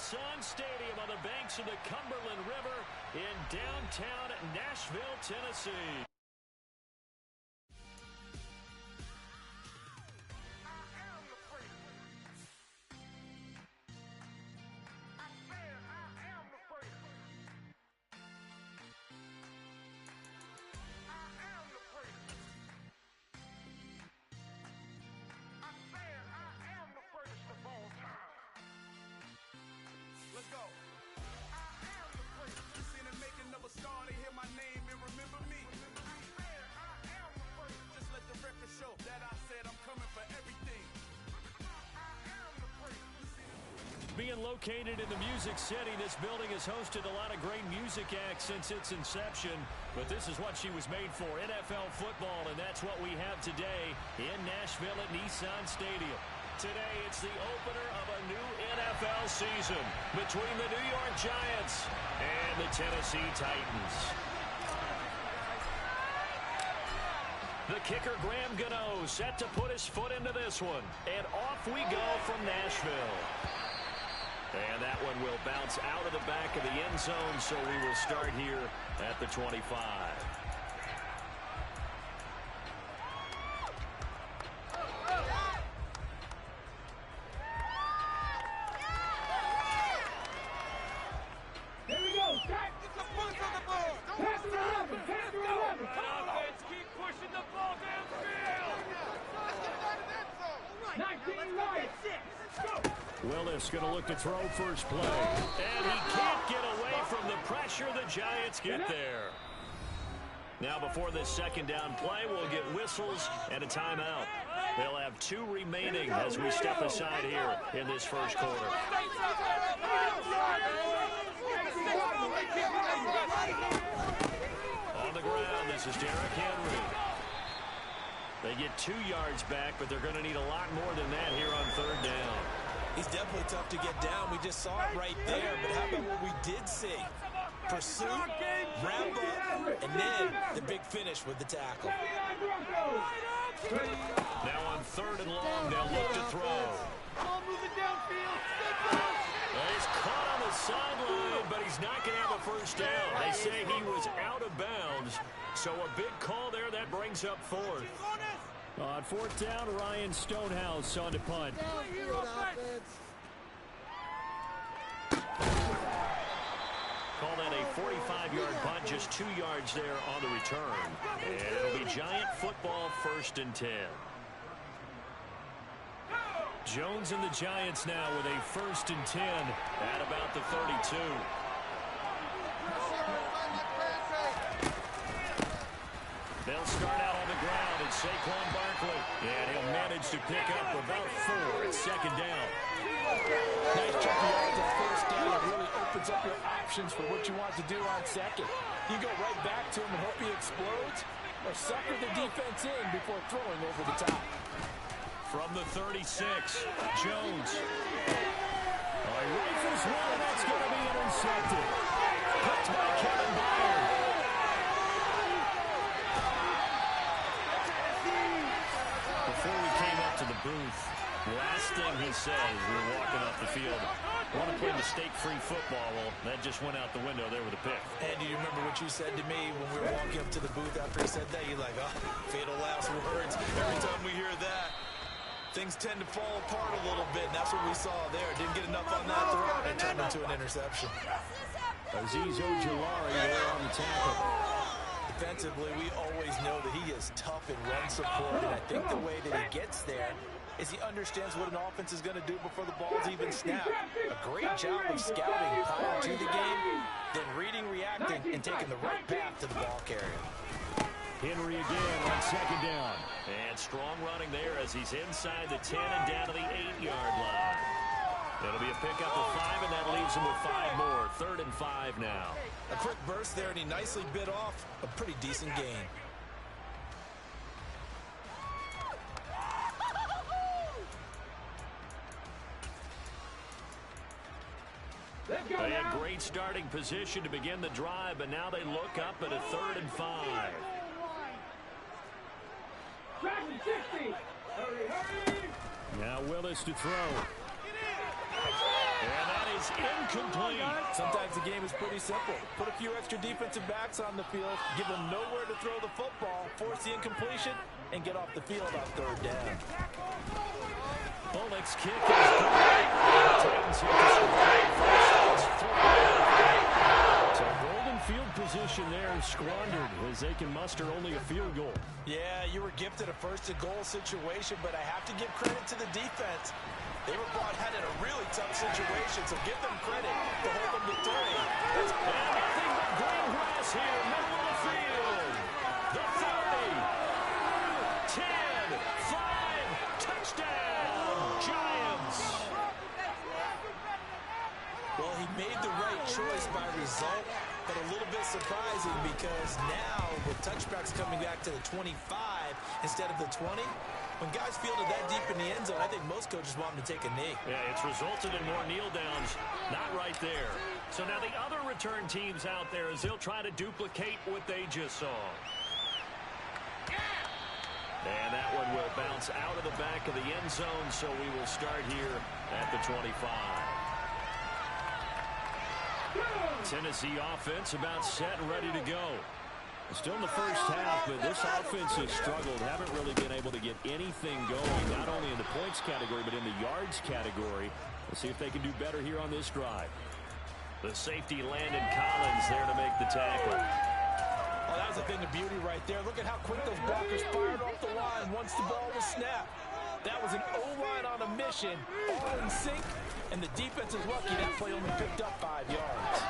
Nissan Stadium on the banks of the Cumberland River in downtown Nashville, Tennessee. Being located in the Music City, this building has hosted a lot of great music acts since its inception, but this is what she was made for, NFL football, and that's what we have today in Nashville at Nissan Stadium. Today, it's the opener of a new NFL season between the New York Giants and the Tennessee Titans. The kicker, Graham Gano, set to put his foot into this one, and off we go from Nashville. And that one will bounce out of the back of the end zone, so we will start here at the 25. Here we go. Get the punch on the ball. Pass it around. Pass it around. Offense, keep pushing the ball downfield. Let's get out of that zone. 19 right. Go. Willis going to look to throw first play. And he can't get away from the pressure. The Giants get there. Now before this second down play, we'll get whistles and a timeout. They'll have 2 remaining as we step aside here in this first quarter. On the ground, this is Derrick Henry. They get 2 yards back, but they're going to need a lot more than that here on third down. He's definitely tough to get down. We just saw it right there. But how about what we did see? Pursuit, wrap up, and then the big finish with the tackle. Now on third and long, they'll look to throw. Ball moving downfield. He's caught on the sideline, but he's not going to have a first down. They say he was out of bounds. So a big call there. That brings up fourth. On fourth down, Ryan Stonehouse on to punt. Call that a 45-yard punt, just 2 yards there on the return. And it'll be Giant football, 1st and 10. Jones and the Giants now with a 1st and 10 at about the 32. They'll start out on the ground, and Saquon Barkley. And he'll manage to pick up about 4 at second down. Nice chunk of yards on first down. It really opens up your options for what you want to do on second. You go right back to him and hope he explodes, or sucker the defense in before throwing over the top. From the 36, Jones. He rifles one, and that's going to be intercepted. Picked by Kevin Byard. Before we came up to the booth, last thing he said as we were walking off the field, want to play mistake-free football. Well, that just went out the window there with a pick. And do you remember what you said to me when we were walking up to the booth after he said that? You're like, oh, fatal last words. Every time we hear that, things tend to fall apart a little bit, and that's what we saw there. Didn't get enough on that throw, and it turned into an interception. Azeez Ojulari there on the tackle. Defensively, we always know that he is tough in run support, and I think the way that he gets there is he understands what an offense is going to do before the ball's even snapped. A great job of scouting prior to the game, then reading, reacting, and taking the right path to the ball carrier. Henry again on second down. And strong running there as he's inside the 10 and down to the 8-yard line. It'll be a pickup of 5, and that leaves him with 5 more. 3rd and 5 now. A quick burst there, and he nicely bit off a pretty decent gain. They had great starting position to begin the drive, but now they look up at a 3rd and 5. Now Willis to throw. And that is is incomplete. Sometimes the game is pretty simple. Put a few extra defensive backs on the field, give them nowhere to throw the football, force the incompletion, and get off the field on third down. Bullock's kick is good. Titans hit the score. So golden field position there squandered as they can muster only a field goal. Yeah, you were gifted a first-and-goal situation, but I have to give credit to the defense. They were brought out in a really tough situation, so give them credit to hold them to 3. And nothing but green grass here, middle of the field. The 30, 10, 5, touchdown, Giants. Well, he made the right choice by result, but a little bit surprising because now with touchbacks coming back to the 25 instead of the 20, when guys field it that deep in the end zone, I think most coaches want them to take a knee. Yeah, it's resulted in more kneel downs. Not right there. So now the other return teams out there as they'll try to duplicate what they just saw. And that one will bounce out of the back of the end zone, so we will start here at the 25. Tennessee offense about set and ready to go. Still in the first half, but this offense has struggled. Haven't really been able to get anything going, not only in the points category, but in the yards category. Let's see if they can do better here on this drive. The safety, Landon Collins, there to make the tackle. Oh, that was a thing of beauty right there. Look at how quick those blockers fired off the line once the ball was snapped. That was an O-line on a mission, all in sync, and the defense is lucky that play only picked up 5 yards.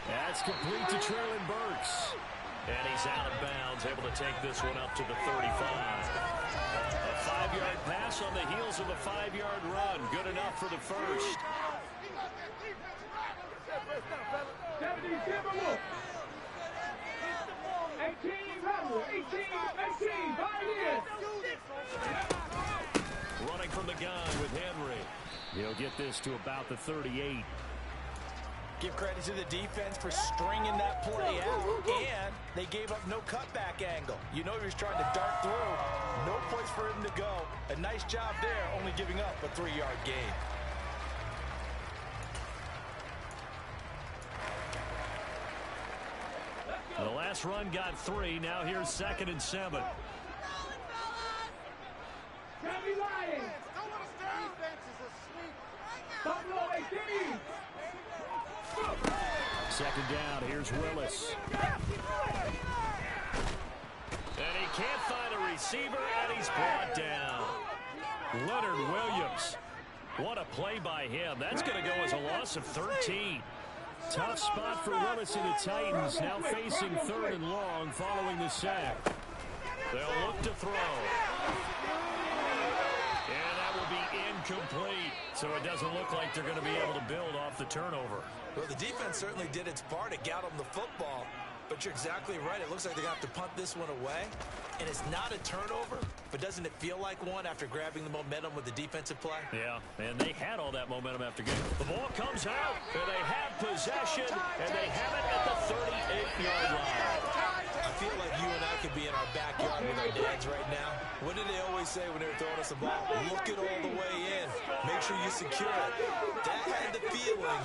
That's complete to Treylon Burks. And he's out of bounds, able to take this one up to the 35. A 5-yard pass on the heels of a 5-yard run. Good enough for the first. 18, running from the gun with Henry. He'll get this to about the 38. Give credit to the defense for stringing that play out, and they gave up no cutback angle. You know he was trying to dart through. No place for him to go. A nice job there, only giving up a 3-yard gain. The last run got 3. Now here's 2nd and 7. Second down, here's Willis. And he can't find a receiver, and he's brought down. Leonard Williams. What a play by him. That's going to go as a loss of 13. Tough spot for Willis and the Titans, now facing 3rd and long following the sack. They'll look to throw. And that will be incomplete. So it doesn't look like they're going to be able to build off the turnover. Well, the defense certainly did its part to get them the football. But you're exactly right. It looks like they're going to have to punt this one away. And it's not a turnover, but doesn't it feel like one after grabbing the momentum with the defensive play? Yeah, and they had all that momentum after getting. The ball comes out, and they have possession, and they have it at the 38-yard line. I feel like you and I could be in our backyard with our dads right now. What did they always say when they were throwing us a ball? Look it all the way in. Make sure you secure it. That had the feeling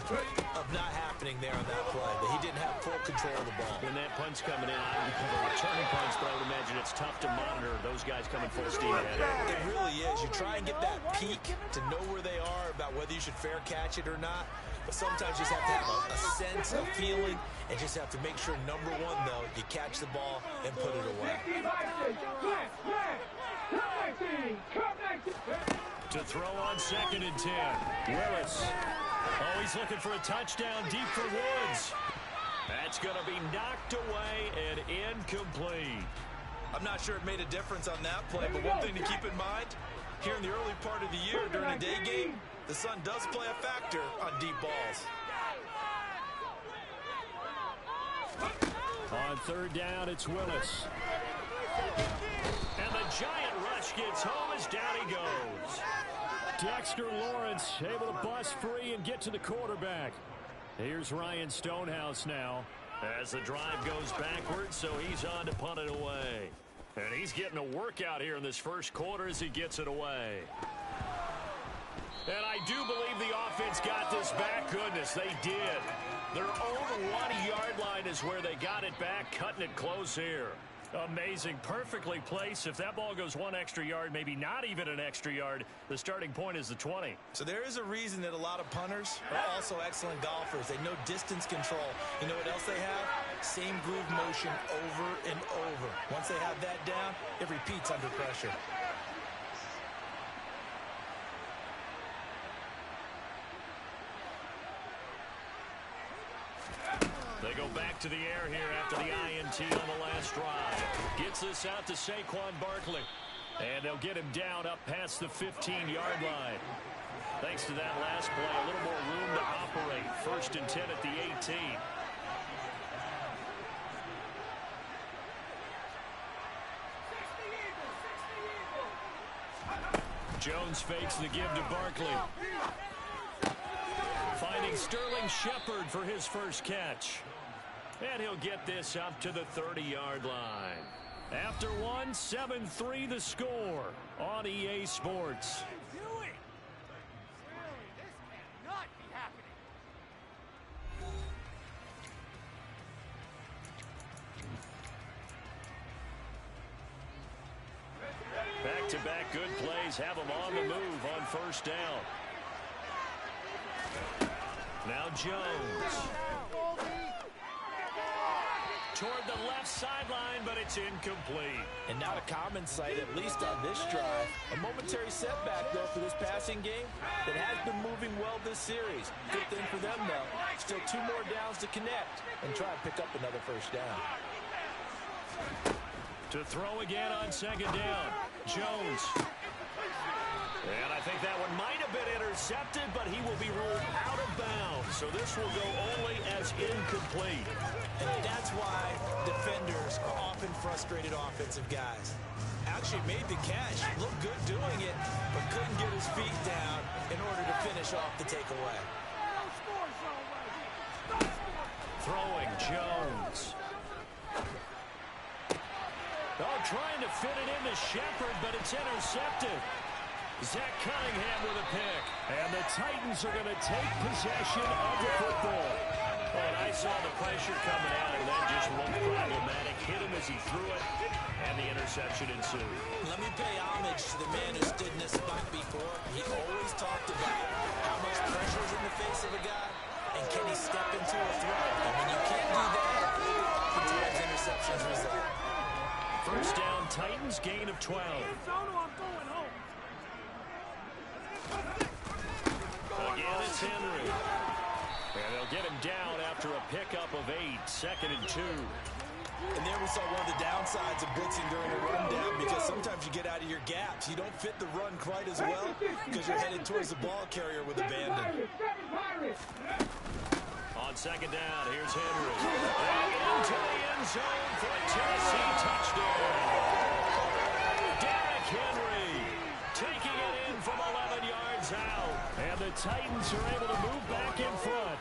of not happening there on that play, that he didn't have full control of the ball. When that punch coming in, I don't have a returning punch, but I would imagine it's tough to monitor those guys coming full steam ahead. It really is. You try and get that peek to know where they are, about whether you should fair catch it or not. But sometimes you just have to have a sense, a feeling, and just have to make sure, number one, though, you catch the ball and put it away. To throw on 2nd and 10. Willis. Oh, he's looking for a touchdown deep for Woods. That's going to be knocked away and incomplete. I'm not sure it made a difference on that play, but one thing to keep in mind, here in the early part of the year during a day game, the sun does play a factor on deep balls. On 3rd down, it's Willis. And the giant rush gets home as down he goes. Dexter Lawrence able to bust free and get to the quarterback. Here's Ryan Stonehouse now as the drive goes backwards, so he's on to punt it away. And he's getting a workout here in this first quarter as he gets it away. And I do believe the offense Giants got this back. Goodness, they did. Their own 1-yard line is where they got it back, cutting it close here. Amazing. Perfectly placed. If that ball goes 1 extra yard, maybe not even an extra yard, the starting point is the 20. So there is a reason that a lot of punters are also excellent golfers. They know distance control. You know what else they have? Same groove motion over and over. Once they have that down, it repeats under pressure. They go back to the air here after the INT on the last drive. Gets this out to Saquon Barkley. And they'll get him down up past the 15-yard line. Thanks to that last play, a little more room to operate. 1st and 10 at the 18. Jones fakes the give to Barkley. Finding Sterling Shepard for his first catch. And he'll get this up to the 30-yard line. After one, 7-3 the score on EA Sports. Back-to-back good plays have them on the move on 1st down. Now Jones. Toward the left sideline, but it's incomplete. And not a common sight, at least on this drive. A momentary setback, though, for this passing game that has been moving well this series. Good thing for them, though. Still 2 more downs to connect and try and pick up another 1st down. To throw again on 2nd down. Jones. And I think that one might have been intercepted, but he will be ruled out of bounds. So this will go only as incomplete. And that's why defenders are often frustrated offensive guys. Actually made the catch, looked good doing it, but couldn't get his feet down in order to finish off the takeaway. Throwing Jones. Oh, trying to fit it into Shepard, but it's intercepted. Zach Cunningham with a pick. And the Titans are going to take possession of the football. Oh, and I saw the pressure coming out, and that just looked problematic. Hit him as he threw it, and the interception ensued. Let me pay homage to the man who stood in this spot before. He always talked about how much pressure is in the face of a guy, and can he step into a throw. And when you can't do that, oftentimes interceptions result. 1st down, Titans, gain of 12. Again, it's Henry. And they'll get him down after a pickup of 8, 2nd and 2. And there we saw one of the downsides of blitzing during a rundown, because sometimes you get out of your gaps. You don't fit the run quite as well because you're headed towards the ball carrier with abandon. On 2nd down, here's Henry. And into the end zone for a Tennessee touchdown. Derrick Henry taking it in from 11 yards out. And the Titans are able to move back in front.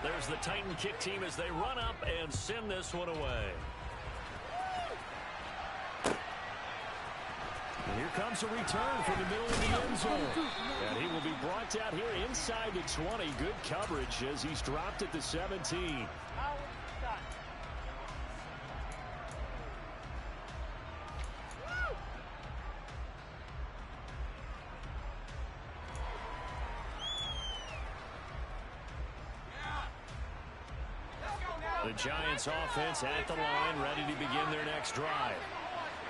There's the Titan kick team as they run up and send this one away. And here comes a return from the middle of the end zone. And he will be brought out here inside the 20. Good coverage as he's dropped at the 17. The Giants offense at the line, ready to begin their next drive.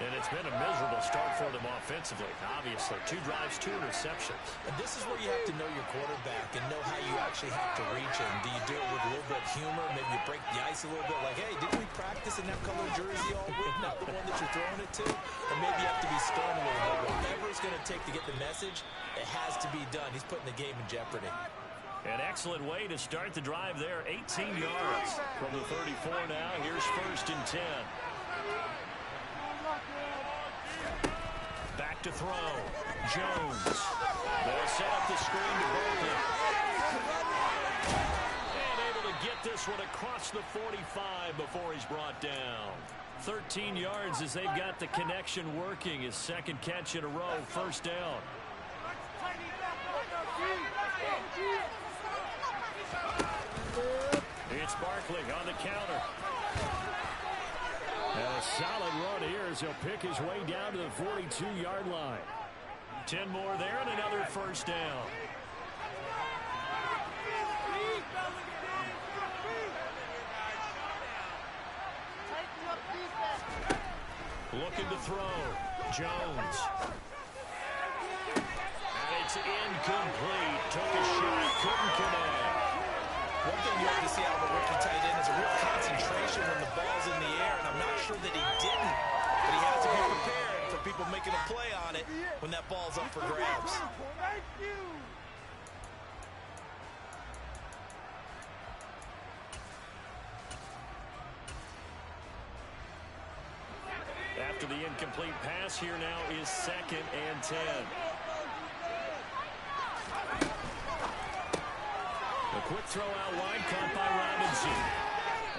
And it's been a miserable start for them offensively, obviously. 2 drives, 2 interceptions. And this is where you have to know your quarterback and know how you actually have to reach him. Do you do it with a little bit of humor? Maybe you break the ice a little bit, like, hey, didn't we practice in that color jersey all week? Not the one that you're throwing it to? Or maybe you have to be stern a little bit. Whatever it's going to take to get the message, it has to be done. He's putting the game in jeopardy. An excellent way to start the drive there. 18 yards from the 34 now. Here's 1st and 10. Back to throw. Jones. They'll set up the screen to Barkley. And able to get this one across the 45 before he's brought down. 13 yards as they've got the connection working. His second catch in a row, first down. It's Barkley on the counter. And a solid run here as he'll pick his way down to the 42-yard line. 10 more there and another first down. Looking to throw. Jones. And it's incomplete. Took a shot. Couldn't connect. One thing you have to see out of a rookie tight end is a real concentration when the ball's in the air, and I'm not sure that he didn't, but he has to be prepared for people making a play on it when that ball's up for grabs. After the incomplete pass, here now is 2nd and 10. A quick throw out wide, caught by Robinson.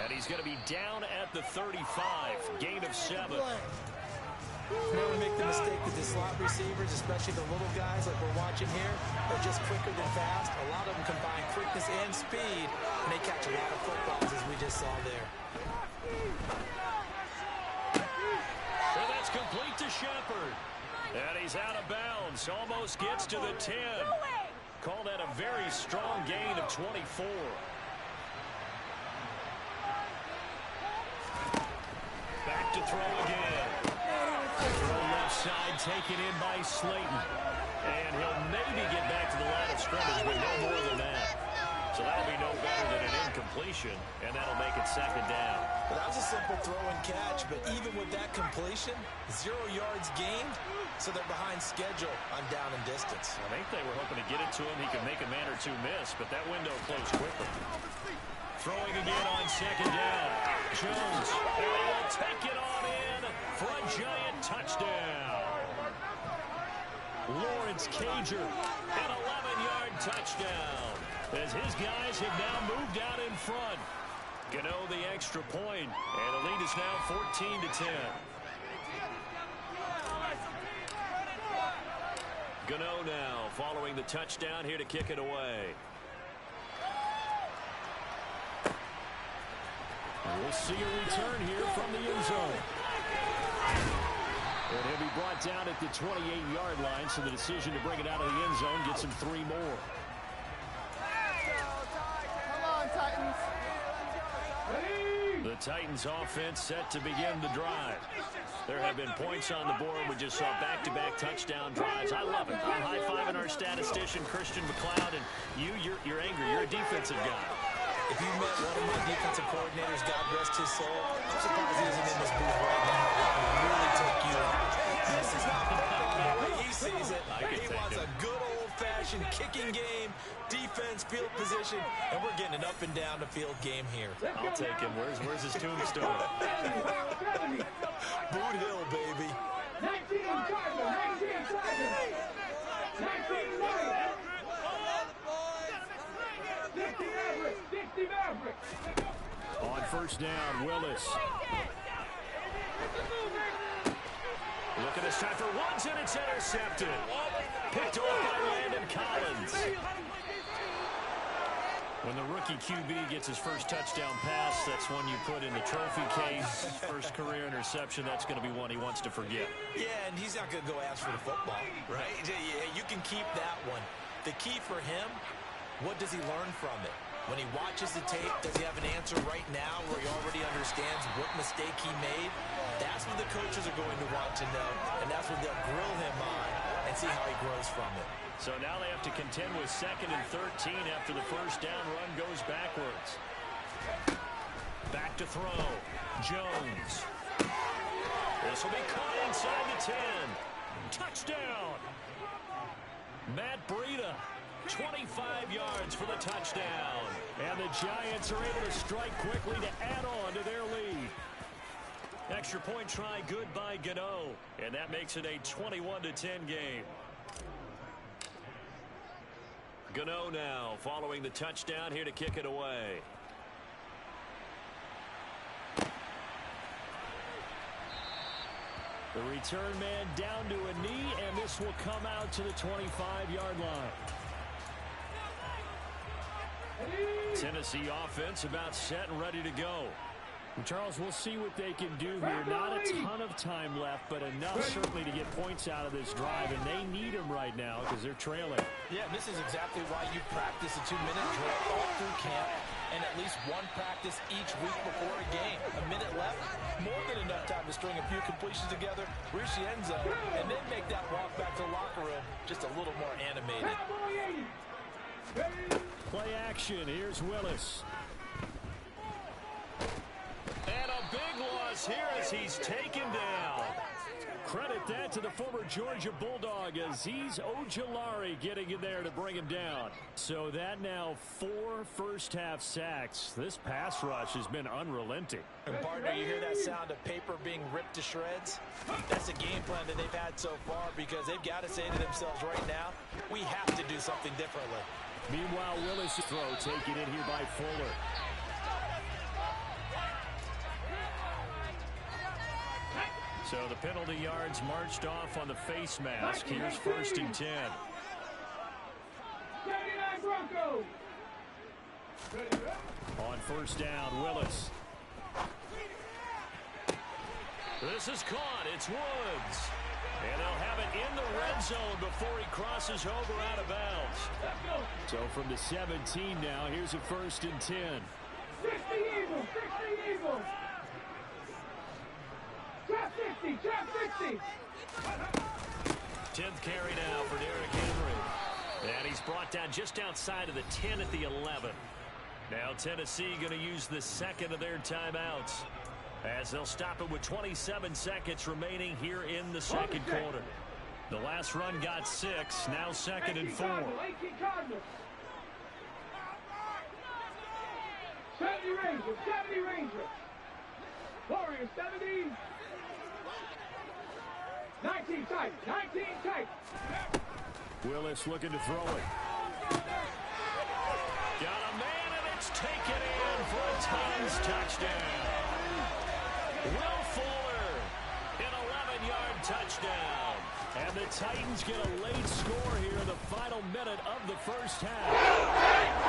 And he's going to be down at the 35. Gain of 7. Never make the mistake with the slot receivers, especially the little guys like we're watching here. They're just quicker than fast. A lot of them combine quickness and speed, and they catch a lot of footballs, as we just saw there. And that's complete to Shepard. And he's out of bounds. Almost gets to the 10. Call that a very strong gain of 24. Back to throw again. Throw left side taken in by Slayton. And he'll maybe get back to the line of scrimmage, but no more than that. So that'll be no better than an incompletion, and that'll make it 2nd down. Well, that was a simple throw and catch, but even with that completion, 0 yards gained, so they're behind schedule on down and distance. I think they were hoping to get it to him. He could make a man or two miss, but that window closed quickly. Throwing again on 2nd down. Jones, and he will take it on in for a giant touchdown. Lawrence Cager, an 11-yard touchdown, as his guys have now moved out in front. Gano the extra point, and the lead is now 14-10. Gano now following the touchdown here to kick it away. We'll see a return here from the end zone. And he'll be brought down at the 28-yard line, so the decision to bring it out of the end zone gets him 3 more. The Titans offense set to begin the drive. There have been points on the board. We just saw back-to-back touchdown drives. I love it. I'm high-fiving our statistician, Christian McLeod, and you're angry. You're a defensive guy. If you met one of my defensive coordinators, God rest his soul, I'm surprised he isn't in this booth right now. That would really take you out. This is not the way he sees it. He wants a good old-fashioned kicking game, defense, field position, and we're getting an up-and-down the field game here. I'll take him. Where's his tombstone? Boot Hill, baby. 19 On first down, Willis. Look at this time for Woods, and it's intercepted. Picked off by Landon Collins. When the rookie QB gets his first touchdown pass, that's one you put in the trophy case. First career interception, that's going to be one he wants to forget. Yeah, and he's not going to go ask for the football, right? Yeah, you can keep that one. The key for him, what does he learn from it? When he watches the tape, does he have an answer right now where he already understands what mistake he made? That's what the coaches are going to want to know, and that's what they'll grill him on and see how he grows from it. So now they have to contend with 2nd and 13 after the first down run goes backwards. Back to throw. Jones. This will be caught inside the 10. Touchdown. Matt Breida. 25 yards for the touchdown. And the Giants are able to strike quickly to add on to their lead. Extra point try good by Gano. And that makes it a 21-10 game. Gano now following the touchdown here to kick it away. The return man down to a knee, and this will come out to the 25-yard line. Tennessee offense about set and ready to go. And Charles, we'll see what they can do here. Not a ton of time left, but enough certainly to get points out of this drive, and they need them right now because they're trailing. Yeah, this is exactly why you practice a 2-minute drill all through camp and at least one practice each week before a game. A minute left, more than enough time to string a few completions together, reach the end zone, and then make that walk back to the locker room just a little more animated. Play action. Here's Willis. And a big loss here as he's taken down. Credit that to the former Georgia Bulldog, Azeez Ojulari getting in there to bring him down. So that now 4 first-half sacks. This pass rush has been unrelenting. And partner, you hear that sound of paper being ripped to shreds? That's the game plan that they've had so far because they've got to say to themselves right now, we have to do something differently. Meanwhile, Willis' throw taken in here by Fuller. So the penalty yards marched off on the face mask. Here's 1st and 10. On 1st down, Willis. This is caught. It's Woods. And they'll have it in the red zone before he crosses over out of bounds. So from the 17 now, here's a 1st and 10. 60 Eagles, 60 Eagles. Drop 60, drop 60. 10th carry now for Derrick Henry. And he's brought down just outside of the 10 at the 11. Now Tennessee going to use the second of their timeouts as they'll stop it with 27 seconds remaining here in the second quarter. The last run got 6, now 2nd and 4. 70 Rangers, 70 Rangers. Warriors, 70. 19 tight, 19 tight. Willis looking to throw it. Got a man, and it's taken in for a Titans touchdown. Will Fuller, an 11-yard touchdown. And the Titans get a late score here in the final minute of the first half.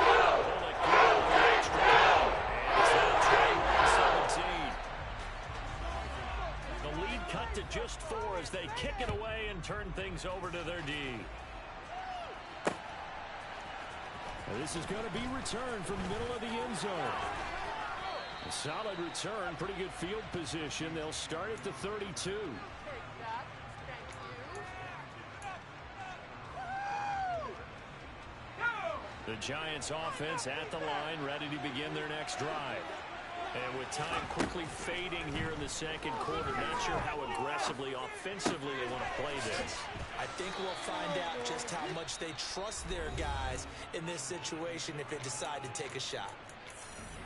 Bullock got the extra point, and it's now 21-17. The lead cut to just 4 as they kick it away and turn things over to their D. Now this is going to be returned from the middle of the end zone. A solid return, pretty good field position. They'll start at the 32. The Giants offense at the line, ready to begin their next drive. And with time quickly fading here in the second quarter, not sure how aggressively, offensively they want to play this. I think we'll find out just how much they trust their guys in this situation if they decide to take a shot.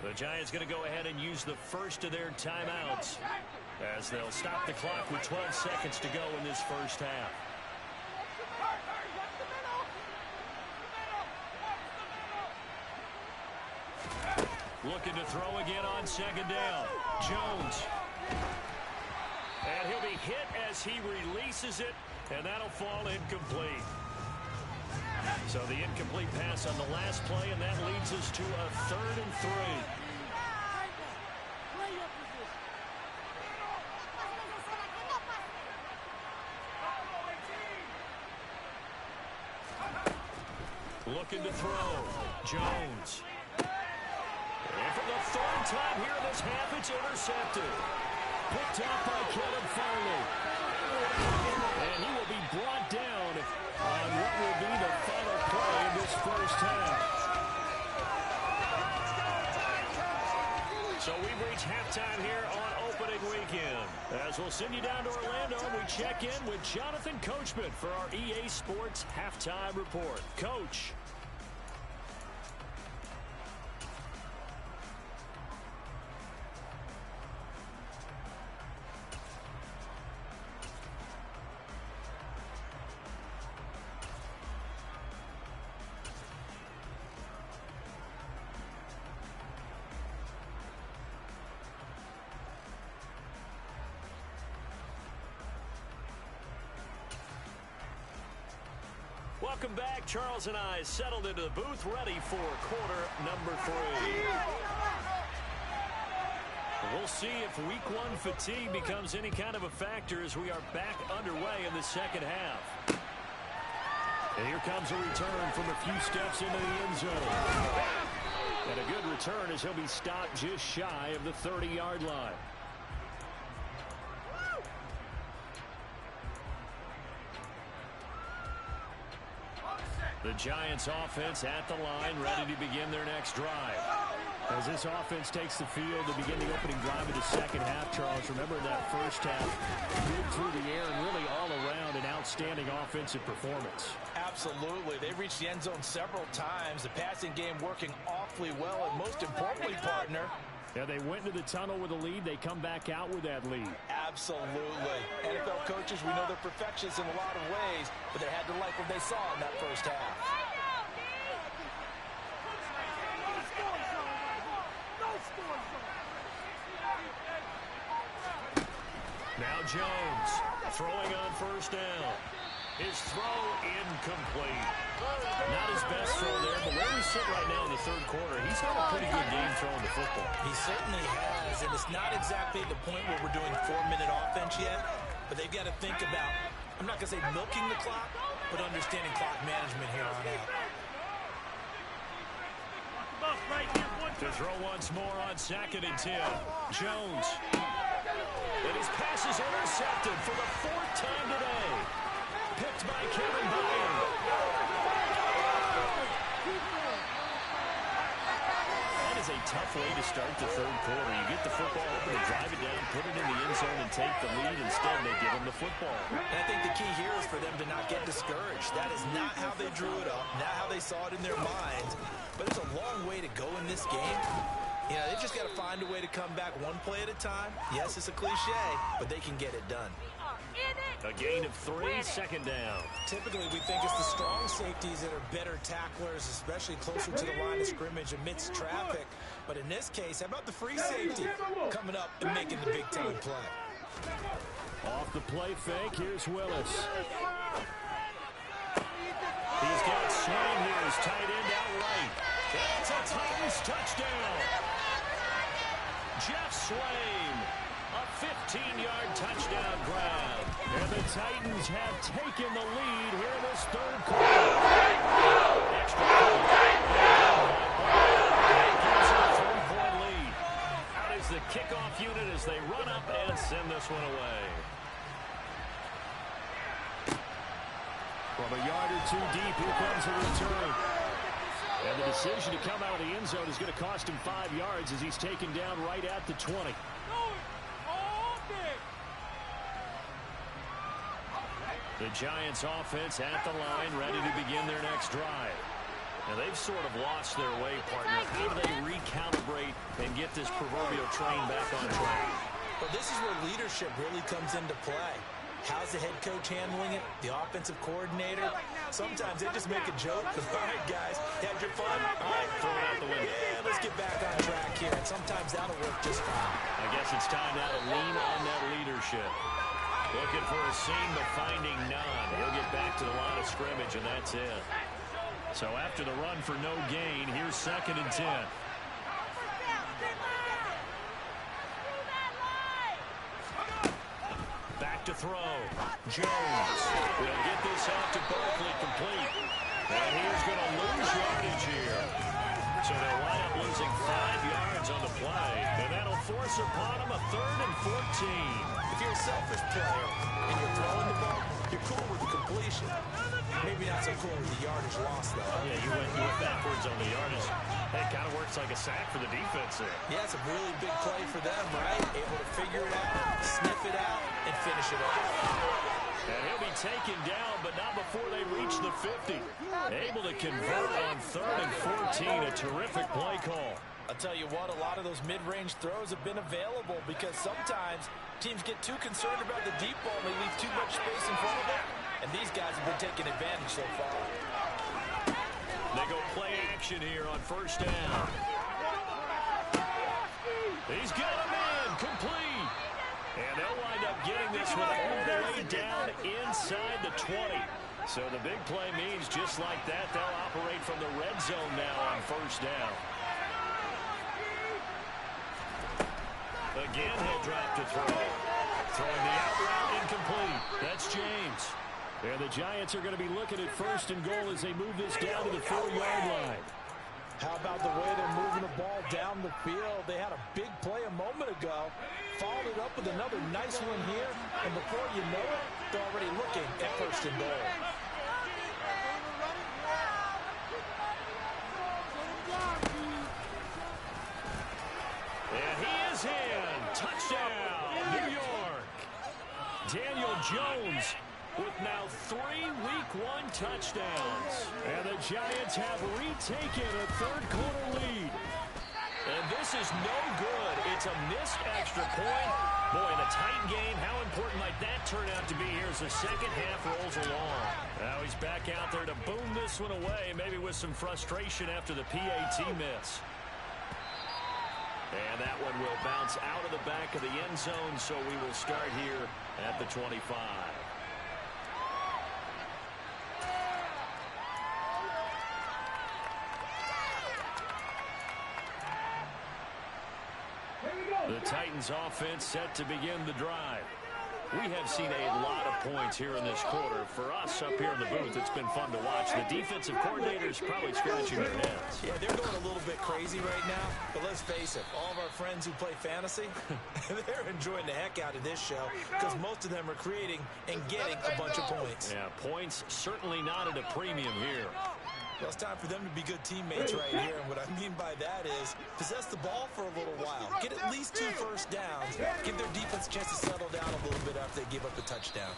The Giants going to go ahead and use the first of their timeouts as they'll stop the clock with 12 seconds to go in this first half. Looking to throw again on 2nd down. Jones. And he'll be hit as he releases it, and that'll fall incomplete. So the incomplete pass on the last play, and that leads us to a 3rd and 3. Looking to throw. Jones. And for the 3rd time here in this half, it's intercepted. Picked up by Caleb Farley. And he will be brought down on what will be the final play in this first half. So we've reached halftime here on opening weekend. As we'll send you down to Orlando, we check in with Jonathan Coachman for our EA Sports Halftime Report. Coach. Welcome back. Charles and I settled into the booth, ready for quarter number 3. We'll see if week 1 fatigue becomes any kind of a factor as we are back underway in the second half. And here comes a return from a few steps into the end zone. And a good return as he'll be stopped just shy of the 30-yard line. The Giants offense at the line, ready to begin their next drive. As this offense takes the field to begin the opening drive of the second half, Charles, remember in that first half, good through the air and really all around an outstanding offensive performance. Absolutely. They reached the end zone several times. The passing game working awfully well, and most importantly, partner, yeah, they went into the tunnel with a lead. They come back out with that lead. Absolutely. NFL coaches, we know they're perfectionists in a lot of ways, but they had to like what they saw in that first half. Now Jones throwing on first down. His throw incomplete. Not his best throw there, but where we sit right now in the third quarter, he's had a pretty good game throwing the football. He certainly has, and it's not exactly the point where we're doing 4-minute offense yet, but they've got to think about, I'm not going to say milking the clock, but understanding clock management here on out. To throw once more on 2nd and 10. Jones. And his pass is intercepted for the 4th time today. Picked by Kevin Byard. That is a tough way to start the third quarter. You get the football open and drive it down, put it in the end zone, and take the lead. Instead, they give them the football. And I think the key here is for them to not get discouraged. That is not how they drew it up, not how they saw it in their minds. But it's a long way to go in this game. You know, they've just got to find a way to come back one play at a time. Yes, it's a cliche, but they can get it done. A gain of 3, 2nd down. Typically, we think it's the strong safeties that are better tacklers, especially closer to the line of scrimmage amidst traffic. But in this case, how about the free safety coming up and making the big-time play? Off the play fake, here's Willis. He's got Swain here, his tight end out right. That's a Titans touchdown. Jeff Swain, a 15-yard touchdown grab. And the Titans have taken the lead here in this third quarter. Extra point. Gives them a 3-point lead. Out is the kickoff unit as they run up and send this one away. From a yard or 2 deep, here comes a return. And the decision to come out of the end zone is going to cost him 5 yards as he's taken down right at the 20. The Giants offense at the line, ready to begin their next drive. Now they've sort of lost their way, partner. How do they recalibrate and get this proverbial train back on track? Well, this is where leadership really comes into play. How's the head coach handling it? The offensive coordinator? Sometimes they just make a joke. All right, guys, had your fun? All right, throw it out the window. Yeah, let's get back on track here. And sometimes that'll work just fine. I guess it's time now to lean on that leadership. Looking for a seam, but finding none. He'll get back to the line of scrimmage, and that's it. So after the run for no gain, here's 2nd and 10. Back to throw. Jones will get this out to Barkley complete. And he's going to lose yardage here. So they'll wind up losing 5 yards on the play. And that'll force upon him a 3rd and 14. If you're a selfish player and you're throwing the ball, you're cool with the completion. Maybe not so cool with the yardage loss, though. Yeah, you went backwards on the yardage. That kind of works like a sack for the defense there. Yeah, it's a really big play for them, right? Able to figure it out, sniff it out, and finish it off. And he'll be taken down, but not before they reach the 50. Able to convert on 3rd and 14. A terrific play call. I'll tell you what, a lot of those mid-range throws have been available because sometimes teams get too concerned about the deep ball and they leave too much space in front of them. And these guys have been taking advantage so far. They go play action here on first down. He's got a man complete. And they'll wind up getting this one all the way down inside the 20. So the big play means just like that, they'll operate from the red zone now on first down. Again, he'll drop to throw. Throwing the out route incomplete. That's James. And the Giants are going to be looking at first and goal as they move this down to the 4-yard line. How about the way they're moving the ball down the field? They had a big play a moment ago. Followed it up with another nice one here. And before you know it, they're already looking at first and goal. And he is in. Touchdown, New York. Daniel Jones with now 3 Week 1 touchdowns. And the Giants have retaken a third-quarter lead. And this is no good. It's a missed extra point. Boy, in a tight game, how important might that turn out to be here as the second half rolls along? Now he's back out there to boom this one away, maybe with some frustration after the PAT miss. And that one will bounce out of the back of the end zone, so we will start here at the 25. The Titans offense set to begin the drive. We have seen a lot of points here in this quarter. For us up here in the booth, it's been fun to watch. The defensive coordinators probably scratching their heads. Yeah, they're going a little bit crazy right now. But let's face it, all of our friends who play fantasy, they're enjoying the heck out of this show because most of them are creating and getting a bunch of points. Yeah, points certainly not at a premium here. Well, it's time for them to be good teammates right here. And what I mean by that is possess the ball for a little while. Get at least 2 first downs. Give their defense a chance to settle down a little bit after they give up a touchdown.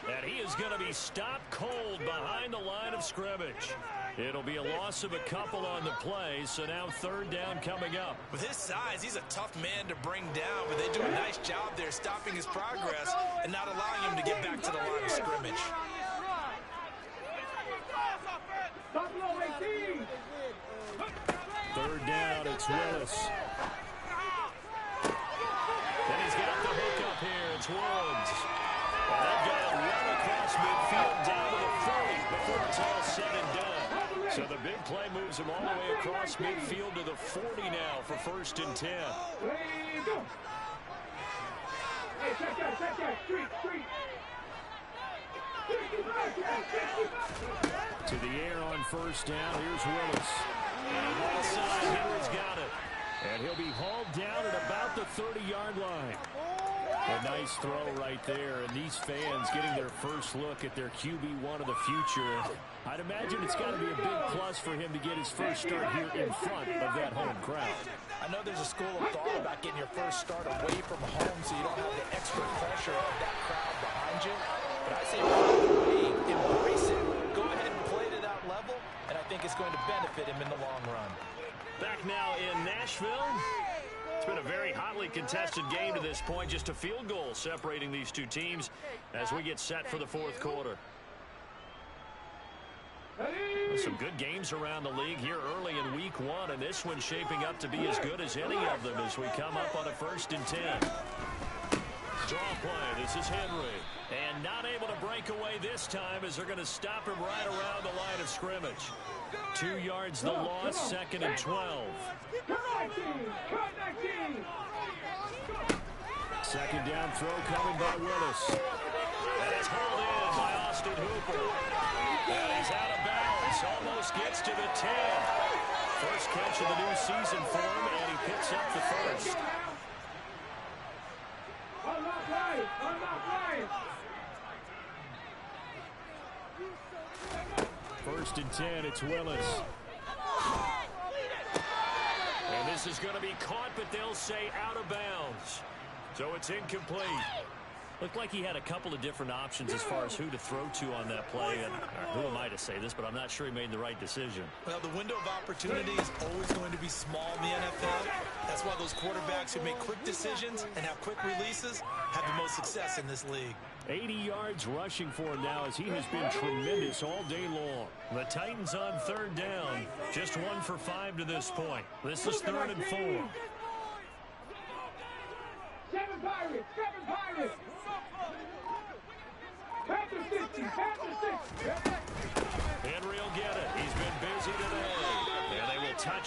And he is going to be stopped cold behind the line of scrimmage. It'll be a loss of a couple on the play, so now third down coming up. With his size, he's a tough man to bring down, but they do a nice job there stopping his progress and not allowing him to get back to the line of scrimmage. Third down, it's Willis. Then he's got the hook up here. It's Woods. And they've got it run across midfield down to the 40 before it's all said and done. So the big play moves him all the way across midfield to the 40 now for first and 10. To the air on first down. Here's Willis. And right side, Henry's got it. And he'll be hauled down at about the 30-yard line. A nice throw right there. And these fans getting their first look at their QB1 of the future. I'd imagine it's got to be a big plus for him to get his first start here in front of that home crowd. I know there's a school of thought about getting your first start away from home so you don't have the extra pressure of that crowd behind you. But I say embrace it. Go ahead and play it at that level, and I think it's going to benefit him in the long run. Back now in Nashville. It's been a very hotly contested game to this point. Just a field goal separating these two teams as we get set for the fourth quarter. Some good games around the league here early in week 1, and this one's shaping up to be as good as any of them as we come up on a first and 10. Draw play. This is Henry. And not able to break away this time as they're going to stop him right around the line of scrimmage. 2 yards the loss, second and 12. Second down throw coming by Willis. And it's hauled in by Austin Hooper. And he's out of bounds. Almost gets to the 10. First catch of the new season for him, and he picks up the first. First and 10, it's Willis. And this is going to be caught, but they'll say out of bounds. So it's incomplete. Looked like he had a couple of different options as far as who to throw to on that play. And who am I to say this, but I'm not sure he made the right decision. Well, the window of opportunity is always going to be small in the NFL. That's why those quarterbacks who make quick decisions and have quick releases have the most success in this league. 80 yards rushing for him now as he has been tremendous all day long. The Titans on third down. Just 1 for 5 to this point. This is 3rd and 4. 7 Pirates! 7 Pirates! Panther 60! Panther 60!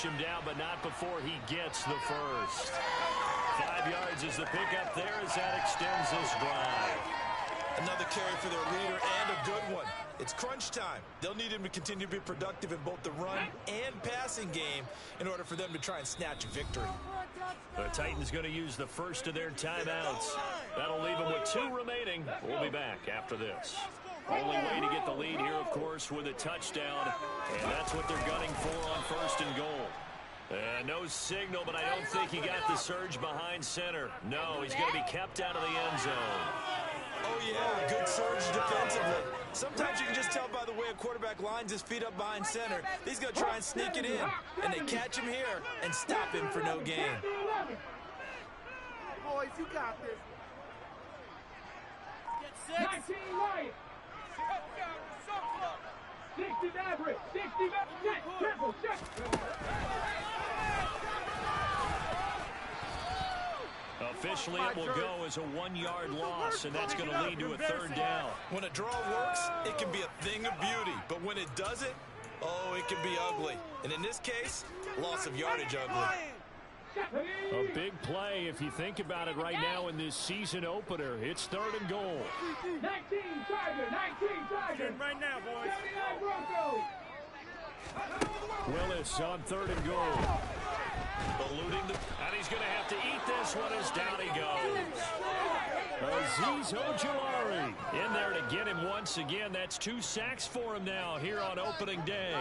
him down, but not before he gets the first. 5 yards is the pickup there as that extends this drive. Another carry for their leader and a good one. It's crunch time. They'll need him to continue to be productive in both the run and passing game in order for them to try and snatch a victory. The Titans going to use the first of their timeouts. That'll leave them with 2 remaining. We'll be back after this. Only way to get the lead here, of course, with a touchdown. And that's what they're gunning for on 1st and goal. No signal, but I don't think he got the surge behind center. No, he's going to be kept out of the end zone. Oh, yeah, good surge defensively. Sometimes you can just tell by the way a quarterback lines his feet up behind center. He's going to try and sneak it in. And they catch him here and stop him for no gain. Boys, you got this. Get 19 right. 60 average. 60 triple. Officially, it will go as a 1-yard loss, and that's going to lead to a 3rd down. When a draw works, it can be a thing of beauty. But when it doesn't, oh, it can be ugly. And in this case, loss of yardage ugly. A big play, if you think about it right now in this season opener. It's 3rd and goal. 19 Tiger. Right now, boys. Willis on 3rd and goal. Eluding and he's going to have to eat this one as down he goes. Azeez Ojulari in there to get him once again. That's 2 sacks for him now here on opening day.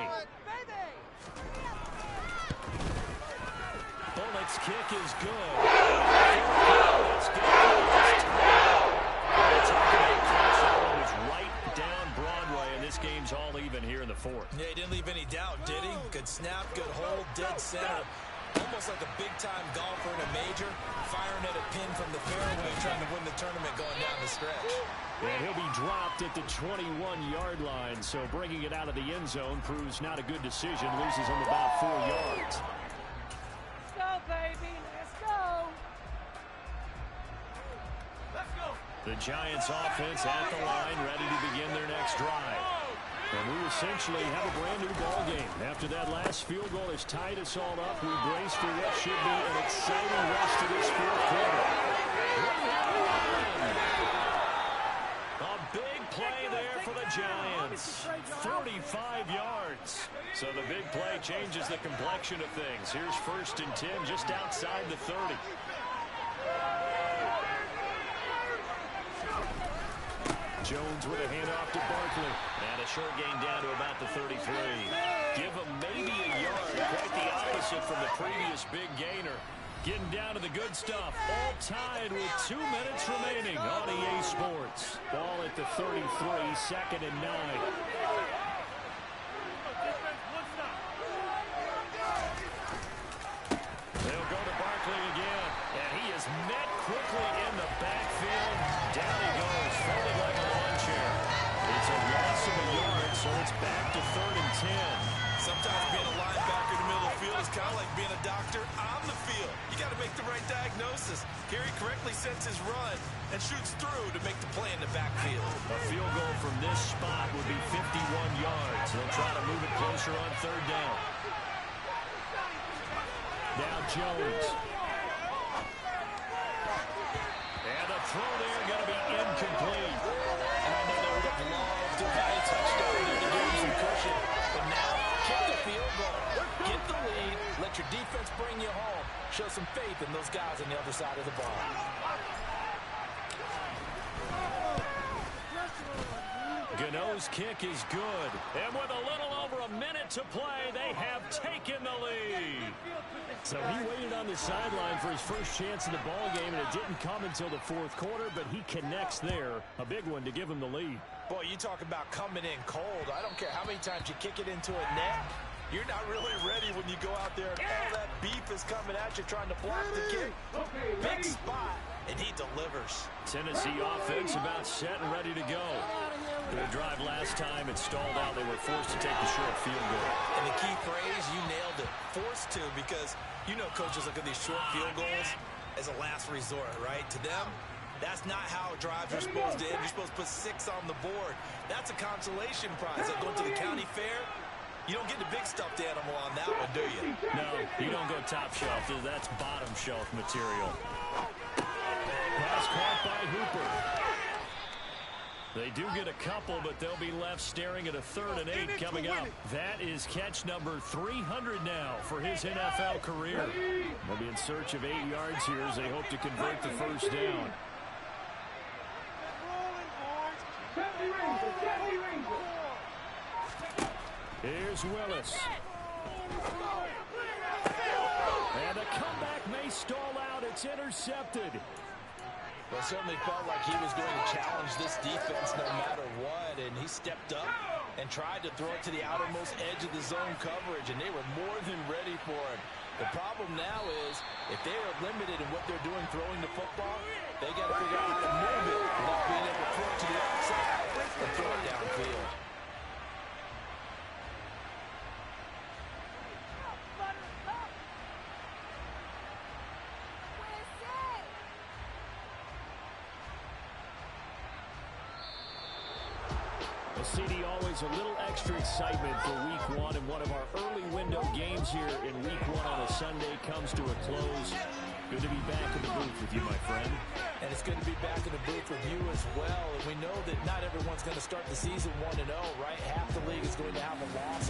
Bullett's kick is good. It's good. It's right down Broadway, and this game's all even here in the 4th. Yeah, he didn't leave any doubt, did he? Good snap, good hold, dead center. Almost like a big-time golfer in a major, firing at a pin from the fairway, trying to win the tournament going down the stretch. And he'll be dropped at the 21-yard line, so bringing it out of the end zone proves not a good decision. Loses him about 4 yards. Let's go, baby. Let's go. Let's go. The Giants offense at the line, ready to begin their next drive. And we essentially have a brand new ball game. After that last field goal has tied us all up, we brace for what should be an exciting rest of this 4th quarter. A big play there for the Giants. 45 yards. So the big play changes the complexion of things. Here's 1st and 10 just outside the 30. Jones with a handoff to Barkley. And a short gain down to about the 33. Give him maybe a yard. Quite the opposite from the previous big gainer. Getting down to the good stuff. All tied with 2 minutes remaining on EA Sports. Ball at the 33, 2nd and 9. They'll go to Barkley again. And he is met quickly in the backfield. Down he goes, folded like a lawn chair. It's a loss of a yard, so it's back to 3rd and 10. Sometimes being a linebacker in the middle of the field is kind of like being a doctor on the field. You got to make the right diagnosis. Here he correctly sets his run and shoots through to make the play in the backfield. A field goal from this spot would be 51 yards. They'll try to move it closer on 3rd down. Now Jones. And the throw there going to be incomplete. And I know they would have loved to have a touchdown there to give him some cushion. But now, kick the field goal. Get the lead. Let your defense bring you home. Show some faith in those guys on the other side of the ball. Gano's kick is good. And with a little over a minute to play, they have taken the lead. So he waited on the sideline for his first chance in the ball game, and it didn't come until the 4th quarter, but he connects there. A big one to give him the lead. Boy, you talk about coming in cold. I don't care how many times you kick it into a net. You're not really ready when you go out there and all that beef is coming at you trying to block the kick. Big spot, and he delivers. Tennessee offense about set and ready to go. The drive last time, it stalled out. They were forced to take the short field goal. And the key phrase, you nailed it, forced to, because you know coaches look at these short field goals as a last resort, right? To them, that's not how drives are supposed to end. You're supposed to put 6 on the board. That's a consolation prize. Like going to the county fair, You don't get the big stuffed animal on that one, do you? No, you don't go top shelf. That's bottom shelf material. Pass caught by Hooper. They do get a couple, but they'll be left staring at a 3rd and 8 coming up. That is catch number 300 now for his NFL career. They'll be in search of 8 yards here as they hope to convert the first down. Here's Willis. And a comeback may stall out. It's intercepted. Well, it certainly felt like he was going to challenge this defense no matter what, and he stepped up and tried to throw it to the outermost edge of the zone coverage, and they were more than ready for it. The problem now is if they are limited in what they're doing throwing the football, they got to figure out how to move it without being able to throw it to the outside and throw it downfield. CD, always a little extra excitement for week 1, and one of our early window games here in week 1 on a Sunday comes to a close. Good to be back in the booth with you, my friend. And it's good to be back in the booth with you as well. And we know that not everyone's going to start the season 1-0, right? Half the league is going to have a loss